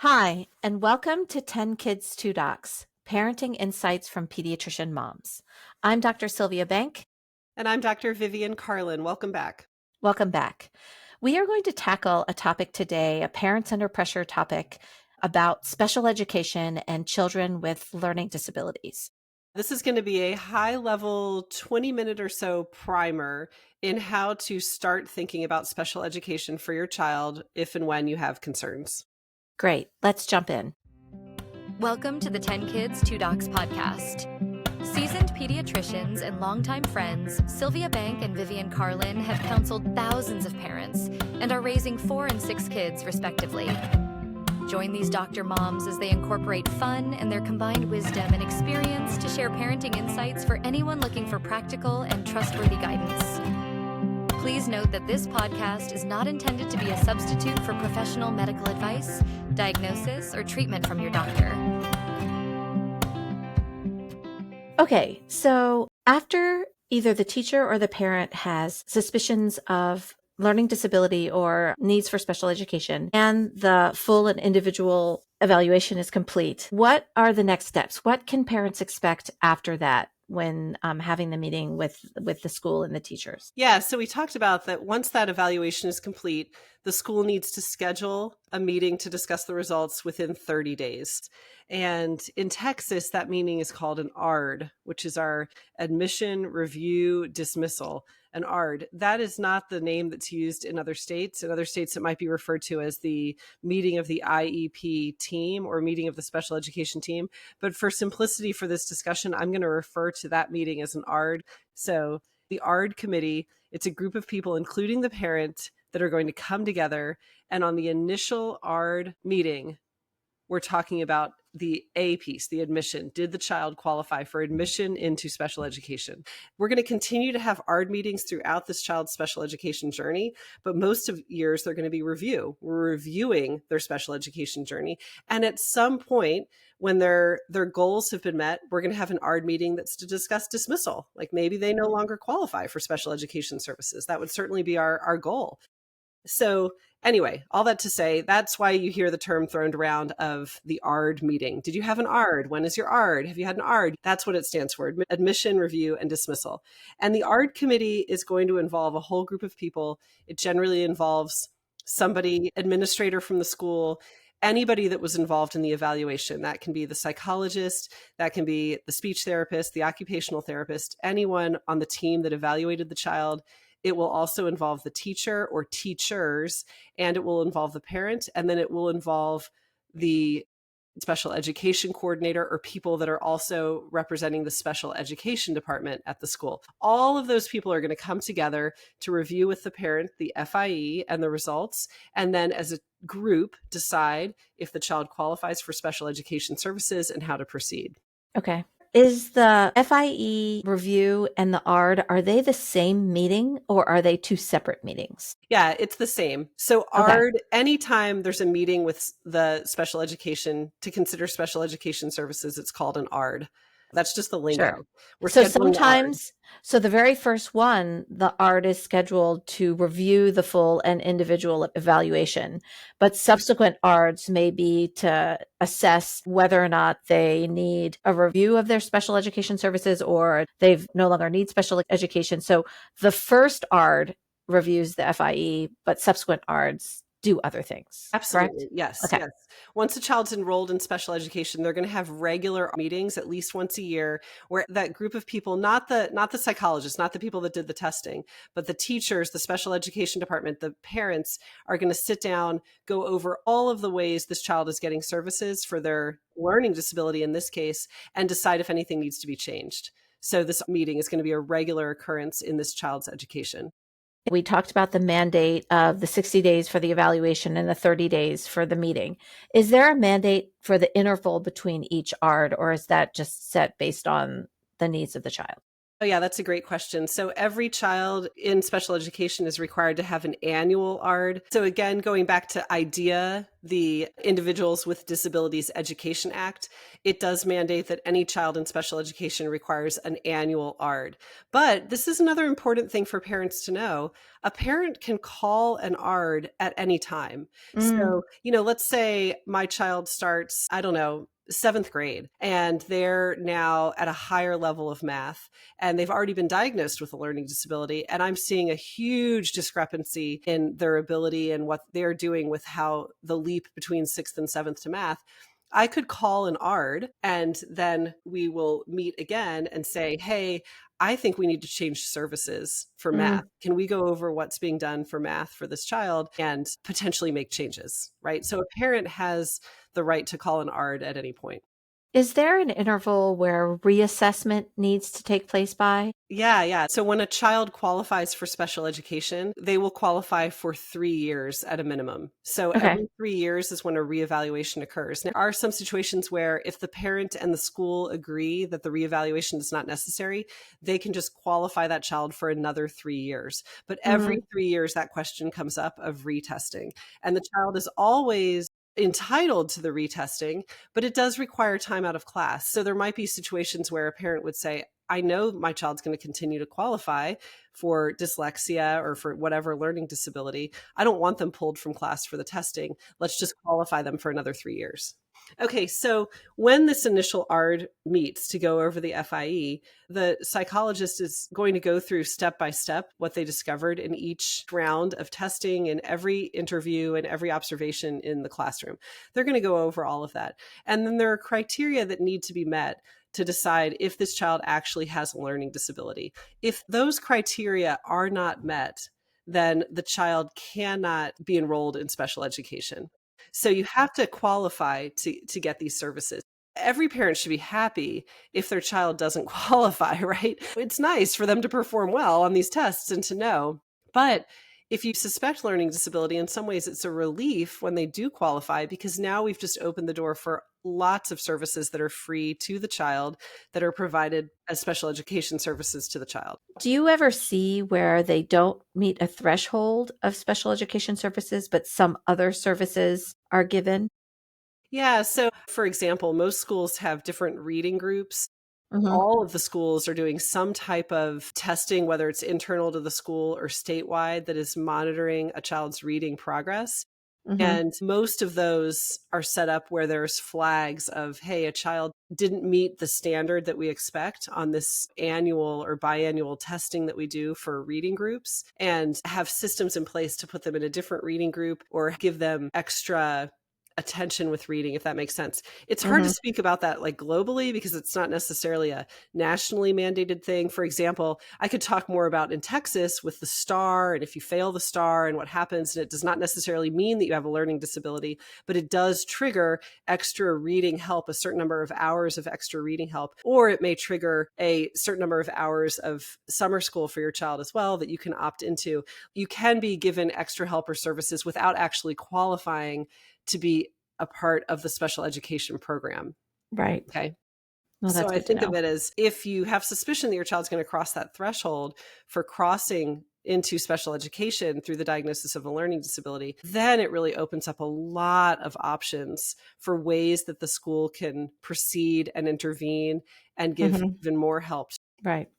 Hi, and welcome to 10 Kids, 2 Docs, Parenting Insights from Pediatrician Moms. I'm Dr. Sylvia Bank. And I'm Dr. Vivian Carlin. Welcome back. Welcome back. We are going to tackle a topic today, a parents under pressure topic about special education and children with learning disabilities. This is going to be a high-level 20-minute or so primer in how to start thinking about special education for your child if and when you have concerns. Great. Let's jump in. Welcome to the 10 Kids, 2 Docs podcast. Seasoned pediatricians and longtime friends, Sylvia Bank and Vivian Carlin have counseled thousands of parents and are raising 4 and 6 kids, respectively. Join these doctor moms as they incorporate fun and their combined wisdom and experience to share parenting insights for anyone looking for practical and trustworthy guidance. Please note that this podcast is not intended to be a substitute for professional medical advice, diagnosis, or treatment from your doctor. Okay, so after either the teacher or the parent has suspicions of learning disability or needs for special education, and the full and individual evaluation is complete, what are the next steps? What can parents expect after that when having the meeting with the school and the teachers? Yeah, so we talked about that once that evaluation is complete, the school needs to schedule a meeting to discuss the results within 30 days. And in Texas, that meeting is called an ARD, which is our Admission Review Dismissal. An ARD. That is not the name that's used in other states. In other states, it might be referred to as the meeting of the IEP team or meeting of the special education team. But for simplicity for this discussion, I'm going to refer to that meeting as an ARD. So the ARD committee, it's a group of people, including the parent, that are going to come together. And on the initial ARD meeting, we're talking about the A piece, the admission. Did the child qualify for admission into special education? We're going to continue to have ARD meetings throughout this child's special education journey, but most of years they're going to be review. We're reviewing their special education journey. And at some point, when their goals have been met, we're going to have an ARD meeting that's to discuss dismissal. Like maybe they no longer qualify for special education services. That would certainly be our goal. So anyway, all that to say, that's why you hear the term thrown around of the ARD meeting. Did you have an ARD? When is your ARD? Have you had an ARD? That's what it stands for, admission, review, and dismissal. And the ARD committee is going to involve a whole group of people. It generally involves somebody, administrator from the school, anybody that was involved in the evaluation. That can be the psychologist, that can be the speech therapist, the occupational therapist, anyone on the team that evaluated the child. It will also involve the teacher or teachers, and it will involve the parent, and then it will involve the special education coordinator or people that are also representing the special education department at the school. All of those people are going to come together to review with the parent the FIE and the results, and then as a group decide if the child qualifies for special education services and how to proceed. Okay. Is the FIE review and the ARD, are they the same meeting or are they two separate meetings? Yeah, it's the same. So ARD, anytime there's a meeting with the special education to consider special education services, it's called an ARD. That's just the lingo. Sure. We're So scheduling sometimes, so the very first one, the ARD is scheduled to review the full and individual evaluation, but subsequent ARDs may be to assess whether or not they need a review of their special education services or they no longer need special education. So the first ARD reviews the FIE, but subsequent ARDs do other things. Absolutely. Correct? Yes. Okay. Yes. Once a child's enrolled in special education, they're going to have regular meetings at least once a year where that group of people, not the psychologists, not the people that did the testing, but the teachers, the special education department, the parents are going to sit down, go over all of the ways this child is getting services for their learning disability in this case, and decide if anything needs to be changed. So this meeting is going to be a regular occurrence in this child's education. We talked about the mandate of the 60 days for the evaluation and the 30 days for the meeting. Is there a mandate for the interval between each ARD, or is that just set based on the needs of the child? Oh, yeah, that's a great question. So every child in special education is required to have an annual ARD. So again, going back to IDEA, the Individuals with Disabilities Education Act, it does mandate that any child in special education requires an annual ARD. But this is another important thing for parents to know. A parent can call an ARD at any time. So, let's say my child starts, I don't know, 7th grade, and they're now at a higher level of math, and they've already been diagnosed with a learning disability. And I'm seeing a huge discrepancy in their ability and what they're doing with how the leap between 6th and 7th to math. I could call an ARD, and then we will meet again and say, hey, I think we need to change services for math. Can we go over what's being done for math for this child and potentially make changes, right? So a parent has the right to call an ARD at any point. Is there an interval where reassessment needs to take place by? Yeah. So when a child qualifies for special education, they will qualify for 3 years at a minimum. So every 3 years is when a reevaluation occurs. There are some situations where if the parent and the school agree that the reevaluation is not necessary, they can just qualify that child for another 3 years. But every 3 years, that question comes up of retesting. And the child is always entitled to the retesting, but it does require time out of class. So there might be situations where a parent would say, I know my child's going to continue to qualify for dyslexia or for whatever learning disability. I don't want them pulled from class for the testing. Let's just qualify them for another 3 years. Okay, so when this initial ARD meets to go over the FIE, the psychologist is going to go through step by step what they discovered in each round of testing and every interview and every observation in the classroom. They're going to go over all of that. And then there are criteria that need to be met to decide if this child actually has a learning disability. If those criteria are not met, then the child cannot be enrolled in special education. So you have to qualify to get these services. Every parent should be happy if their child doesn't qualify, right? It's nice for them to perform well on these tests and to know. But if you suspect learning disability, in some ways it's a relief when they do qualify, because now we've just opened the door for lots of services that are free to the child that are provided as special education services to the child. Do you ever see where they don't meet a threshold of special education services, but some other services are given? Yeah. So, for example, most schools have different reading groups. All of the schools are doing some type of testing, whether it's internal to the school or statewide, that is monitoring a child's reading progress. And most of those are set up where there's flags of, hey, a child didn't meet the standard that we expect on this annual or biannual testing that we do for reading groups, and have systems in place to put them in a different reading group or give them extra attention with reading, if that makes sense. It's hard to speak about that like globally because it's not necessarily a nationally mandated thing. For example, I could talk more about in Texas with the STAR, and if you fail the STAR and what happens, and it does not necessarily mean that you have a learning disability, but it does trigger extra reading help, a certain number of hours of extra reading help, or it may trigger a certain number of hours of summer school for your child as well that you can opt into. You can be given extra help or services without actually qualifying to be a part of the special education program. Right. Okay. Well, So I think of it as if you have suspicion that your child's going to cross that threshold for crossing into special education through the diagnosis of a learning disability, then it really opens up a lot of options for ways that the school can proceed and intervene and give even more help. Right.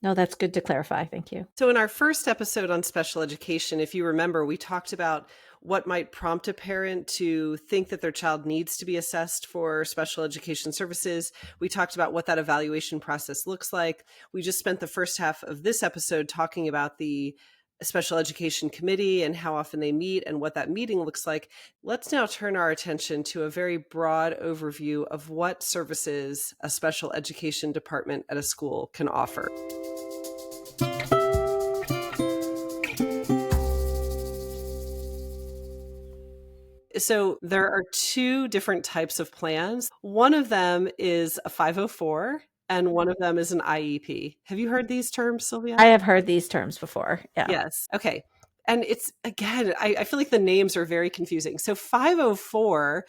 No, that's good to clarify. Thank you. So in our first episode on special education, if you remember, we talked about what might prompt a parent to think that their child needs to be assessed for special education services. We talked about what that evaluation process looks like. We just spent the first half of this episode talking about the special education committee and how often they meet and what that meeting looks like. Let's now turn our attention to a very broad overview of what services a special education department at a school can offer. So there are two different types of plans. One of them is a 504 and one of them is an IEP. Have you heard these terms, Sylvia? I have heard these terms before. Yeah. Yes. Okay. And it's, again, I feel like the names are very confusing. So 504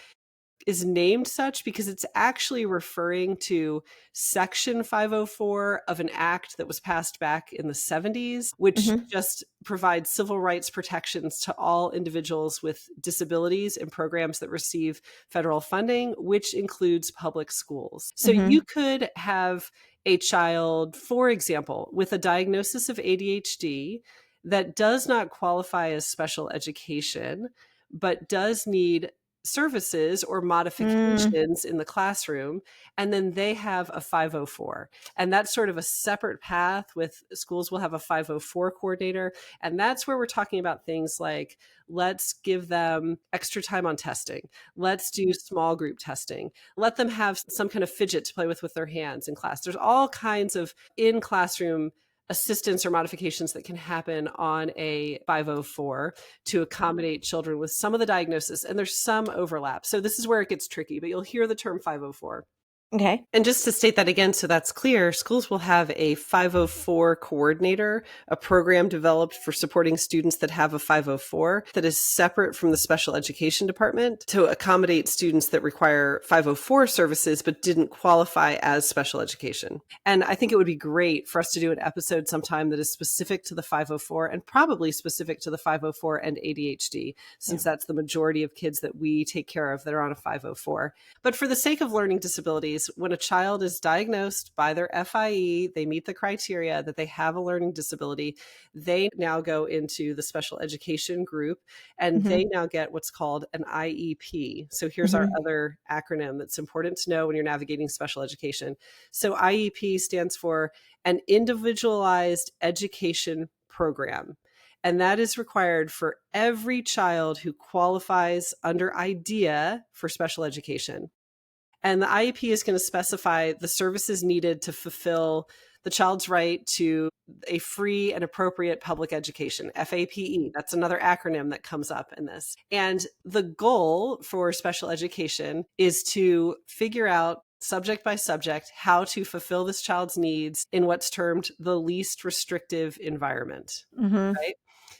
is named such because it's actually referring to Section 504 of an act that was passed back in the 70s, which just provides civil rights protections to all individuals with disabilities and programs that receive federal funding, which includes public schools. So you could have a child, for example, with a diagnosis of ADHD that does not qualify as special education, but does need services or modifications in the classroom, and then they have a 504. And that's sort of a separate path. With schools will have a 504 coordinator, and that's where we're talking about things like, let's give them extra time on testing, let's do small group testing, let them have some kind of fidget to play with their hands in class. There's all kinds of in classroom assistance or modifications that can happen on a 504 to accommodate children with some of the diagnoses. And there's some overlap. So this is where it gets tricky, but you'll hear the term 504. Okay. And just to state that again, so that's clear, schools will have a 504 coordinator, a program developed for supporting students that have a 504 that is separate from the special education department to accommodate students that require 504 services but didn't qualify as special education. And I think it would be great for us to do an episode sometime that is specific to the 504 and probably specific to the 504 and ADHD, since that's the majority of kids that we take care of that are on a 504. But for the sake of learning disabilities, when a child is diagnosed by their FIE, they meet the criteria that they have a learning disability, they now go into the special education group and they now get what's called an IEP. So here's our other acronym that's important to know when you're navigating special education. So IEP stands for an individualized education program. And that is required for every child who qualifies under IDEA for special education. And the IEP is going to specify the services needed to fulfill the child's right to a free and appropriate public education, FAPE. That's another acronym that comes up in this. And the goal for special education is to figure out subject by subject how to fulfill this child's needs in what's termed the least restrictive environment, right?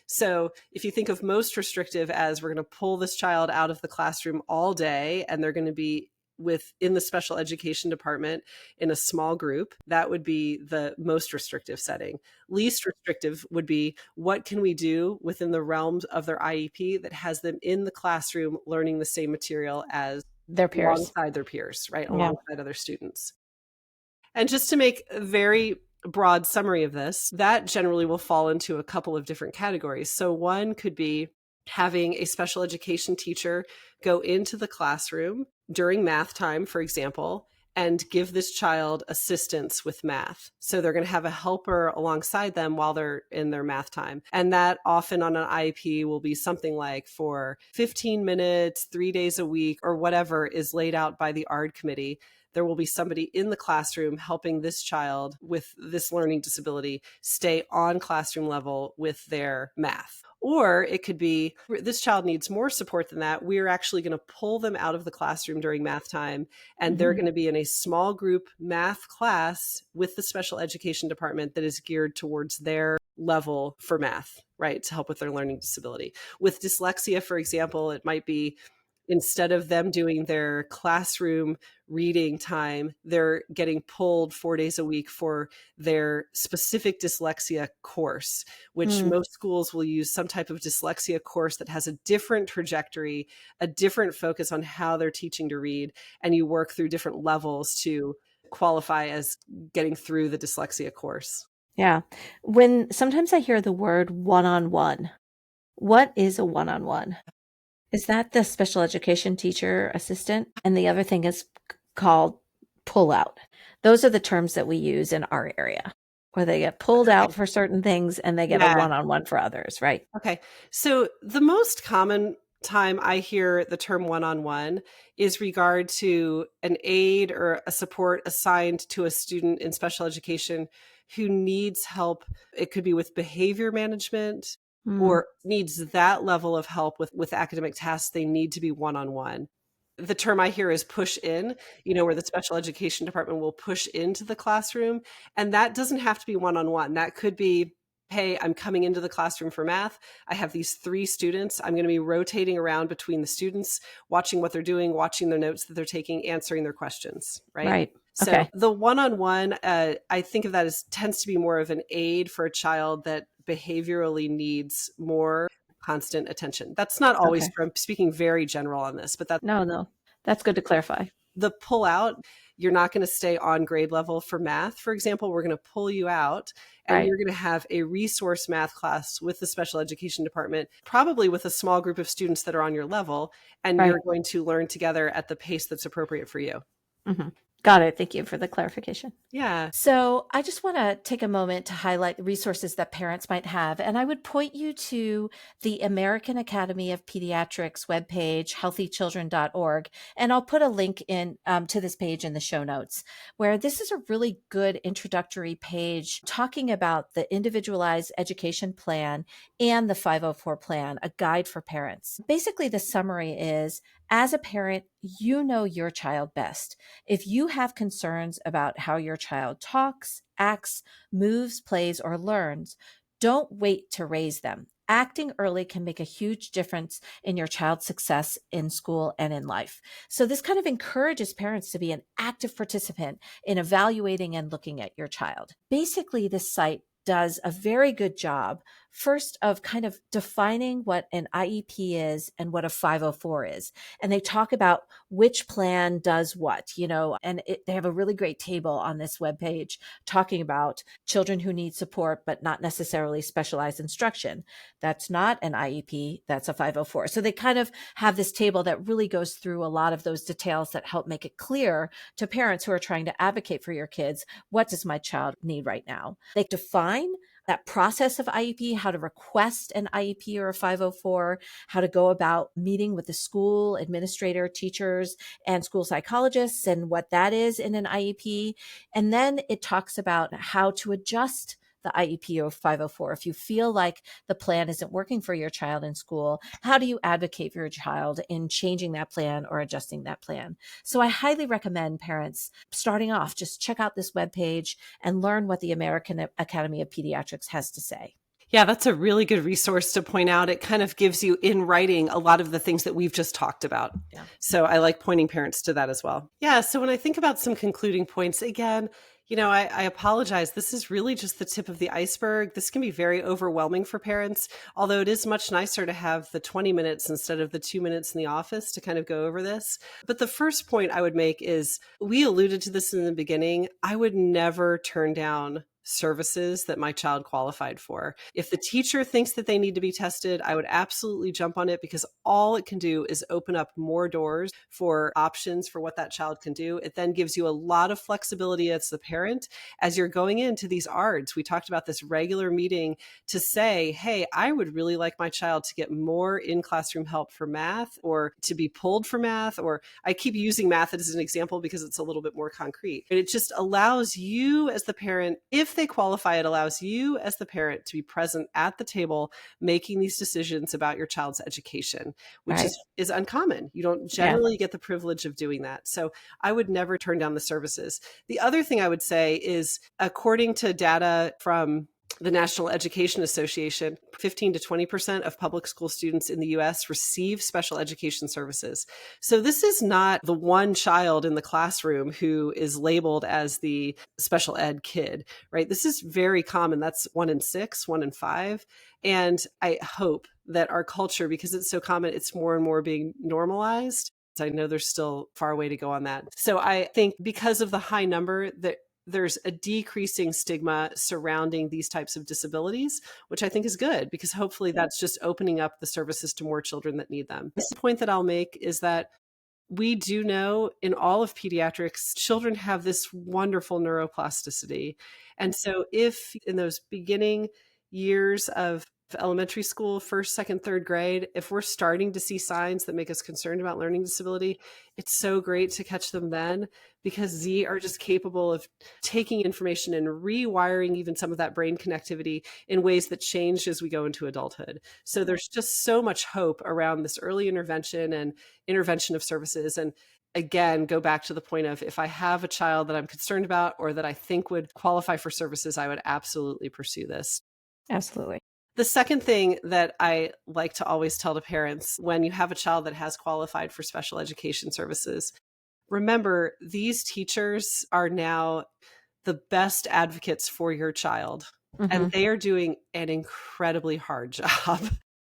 So if you think of most restrictive as we're going to pull this child out of the classroom all day and they're going to be within the special education department in a small group, that would be the most restrictive setting. Least restrictive would be, what can we do within the realms of their IEP that has them in the classroom learning the same material as their peers, alongside their peers, right? Alongside other students. And just to make a very broad summary of this, that generally will fall into a couple of different categories. So one could be having a special education teacher go into the classroom during math time, for example, and give this child assistance with math. So they're going to have a helper alongside them while they're in their math time. And that often on an IEP will be something like for 15 minutes, 3 days a week, or whatever is laid out by the ARD committee. There will be somebody in the classroom helping this child with this learning disability stay on classroom level with their math. Or it could be, this child needs more support than that. We're actually going to pull them out of the classroom during math time, and they're going to be in a small group math class with the special education department that is geared towards their level for math, right? To help with their learning disability. With dyslexia, for example, it might be, instead of them doing their classroom reading time, they're getting pulled 4 days a week for their specific dyslexia course, which most schools will use some type of dyslexia course that has a different trajectory, a different focus on how they're teaching to read, and you work through different levels to qualify as getting through the dyslexia course. Yeah. When sometimes I hear the word one-on-one, what is a one-on-one? Is that the special education teacher assistant? And the other thing is called pull out. Those are the terms that we use in our area, where they get pulled out for certain things and they get a one-on-one for others, right? Okay. So the most common time I hear the term one-on-one is regard to an aid or a support assigned to a student in special education who needs help. It could be with behavior management, or needs that level of help with academic tasks. They need to be one-on-one. The term I hear is push in, where the special education department will push into the classroom. And that doesn't have to be one-on-one. That could be hey, I'm coming into the classroom for math. I have these 3 students. I'm going to be rotating around between the students, watching what they're doing, watching their notes that they're taking, answering their questions, right? Right. So Okay. the one-on-one, I think of that as tends to be more of an aid for a child that behaviorally needs more constant attention. That's not always Okay. true. I'm speaking very general on this, but that's No. That's good to clarify. the pull out. You're not going to stay on grade level for math. For example, we're going to pull you out and Right. you're going to have a resource math class with the special education department, probably with a small group of students that are on your level, and Right. you're going to learn together at the pace that's appropriate for you. Mm-hmm. Got it. Thank you for the clarification. Yeah. So I just want to take a moment to highlight the resources that parents might have. And I would point you to the American Academy of Pediatrics webpage, healthychildren.org. And I'll put a link in to this page in the show notes, where this is a really good introductory page talking about the individualized education plan and the 504 plan, a guide for parents. Basically, the summary is, as a parent, you know your child best. If you have concerns about how your child talks, acts, moves, plays, or learns, don't wait to raise them. Acting early can make a huge difference in your child's success in school and in life. So this kind of encourages parents to be an active participant in evaluating and looking at your child. Basically, this site does a very good job, first, of kind of defining what an IEP is and what a 504 is. And they talk about which plan does what, and they have a really great table on this webpage talking about children who need support, but not necessarily specialized instruction. That's not an IEP, that's a 504. So they kind of have this table that really goes through a lot of those details that help make it clear to parents who are trying to advocate for your kids. What does my child need right now? They define that process of IEP, how to request an IEP or a 504, how to go about meeting with the school administrator, teachers, and school psychologists, and what that is in an IEP. And then it talks about how to adjust the IEP or 504. If you feel like the plan isn't working for your child in school, how do you advocate for your child in changing that plan or adjusting that plan? So I highly recommend parents starting off, just check out this webpage and learn what the American Academy of Pediatrics has to say. Yeah, that's a really good resource to point out. It kind of gives you in writing a lot of the things that we've just talked about. Yeah. So I like pointing parents to that as well. Yeah. So when I think about some concluding points, again, I apologize. This is really just the tip of the iceberg. This can be very overwhelming for parents, although it is much nicer to have the 20 minutes instead of the 2 minutes in the office to kind of go over this. But the first point I would make is, we alluded to this in the beginning, I would never turn down services that my child qualified for. If the teacher thinks that they need to be tested, I would absolutely jump on it, because all it can do is open up more doors for options for what that child can do. It then gives you a lot of flexibility as the parent as you're going into these ARDs. We talked about this regular meeting to say, hey, I would really like my child to get more in-classroom help for math, or to be pulled for math, or I keep using math as an example because it's a little bit more concrete. But it just allows you as the parent, if they qualify, it allows you as the parent to be present at the table making these decisions about your child's education, which Right. is uncommon. You don't generally get the privilege of doing that. So I would never turn down the services. The other thing I would say is, according to data from the National Education Association, 15 to 20% of public school students in the US receive special education services. So this is not the one child in the classroom who is labeled as the special ed kid, right? This is very common. That's 1 in 6, 1 in 5. And I hope that our culture, because it's so common, it's more and more being normalized. I know there's still far away to go on that. So I think because of the high number, that there's a decreasing stigma surrounding these types of disabilities, which I think is good, because hopefully that's just opening up the services to more children that need them. The point that I'll make is that we do know in all of pediatrics, children have this wonderful neuroplasticity. And so if in those beginning years of elementary school, first, second, third grade, if we're starting to see signs that make us concerned about learning disability, it's so great to catch them then, because Z are just capable of taking information and rewiring even some of that brain connectivity in ways that change as we go into adulthood. So there's just so much hope around this early intervention and intervention of services. And again, go back to the point of, if I have a child that I'm concerned about or that I think would qualify for services, I would absolutely pursue this. Absolutely. The second thing that I like to always tell to parents when you have a child that has qualified for special education services, remember, these teachers are now the best advocates for your child, and they are doing an incredibly hard job.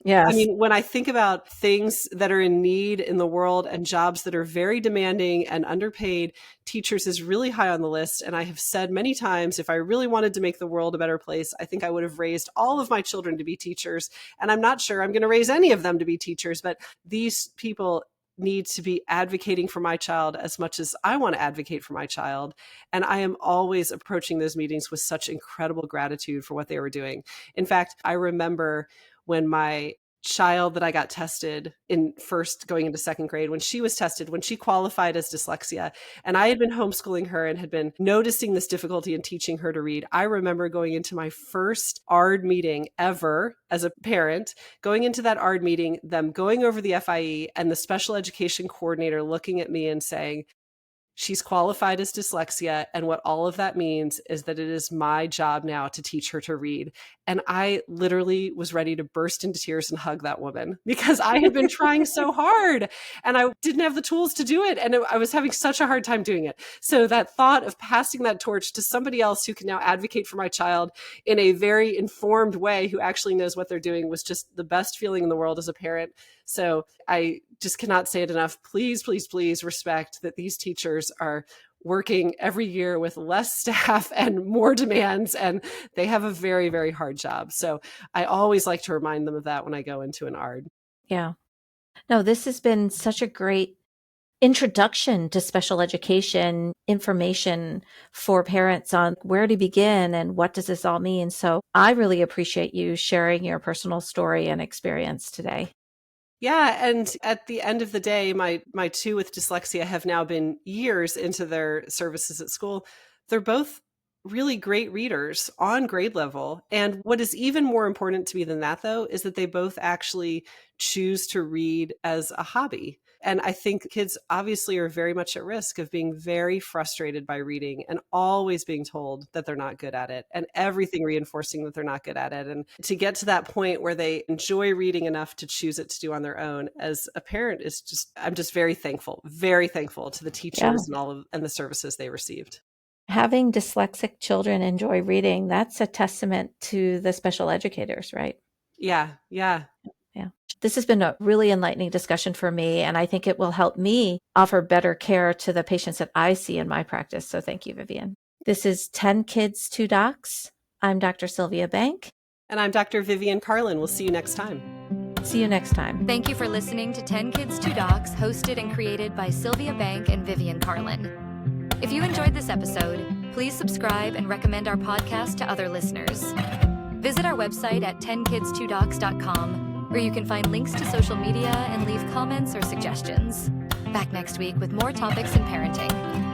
Yes. I mean, when I think about things that are in need in the world and jobs that are very demanding and underpaid, teachers is really high on the list. And I have said many times, if I really wanted to make the world a better place, I think I would have raised all of my children to be teachers. And I'm not sure I'm going to raise any of them to be teachers, but these people need to be advocating for my child as much as I want to advocate for my child. And I am always approaching those meetings with such incredible gratitude for what they were doing. In fact, I remember when my child that I got tested in first going into second grade, when she was tested, when she qualified as dyslexia, and I had been homeschooling her and had been noticing this difficulty in teaching her to read. I remember going into my first ARD meeting ever as a parent, going into that ARD meeting, them going over the FIE and the special education coordinator looking at me and saying, she's qualified as dyslexia, and what all of that means is that it is my job now to teach her to read. And I literally was ready to burst into tears and hug that woman because I had been trying so hard and I didn't have the tools to do it. And I was having such a hard time doing it. So that thought of passing that torch to somebody else who can now advocate for my child in a very informed way, who actually knows what they're doing, was just the best feeling in the world as a parent. So I just cannot say it enough. Please, please, please respect that these teachers are working every year with less staff and more demands, and they have a very, very hard job. So I always like to remind them of that when I go into an ARD. Yeah. No, this has been such a great introduction to special education information for parents on where to begin and what does this all mean. So I really appreciate you sharing your personal story and experience today. Yeah. And at the end of the day, my two with dyslexia have now been years into their services at school. They're both really great readers on grade level. And what is even more important to me than that, though, is that they both actually choose to read as a hobby. And I think kids obviously are very much at risk of being very frustrated by reading and always being told that they're not good at it and everything reinforcing that they're not good at it. And to get to that point where they enjoy reading enough to choose it to do on their own as a parent is just, I'm just very thankful to the teachers and the services they received. Having dyslexic children enjoy reading, that's a testament to the special educators, right? Yeah. This has been a really enlightening discussion for me, and I think it will help me offer better care to the patients that I see in my practice. So thank you, Vivian. This is 10 Kids, 2 Docs. I'm Dr. Sylvia Bank. And I'm Dr. Vivian Carlin. We'll see you next time. See you next time. Thank you for listening to 10 Kids, 2 Docs, hosted and created by Sylvia Bank and Vivian Carlin. If you enjoyed this episode, please subscribe and recommend our podcast to other listeners. Visit our website at 10kids2docs.com, where you can find links to social media and leave comments or suggestions. Back next week with more topics in parenting.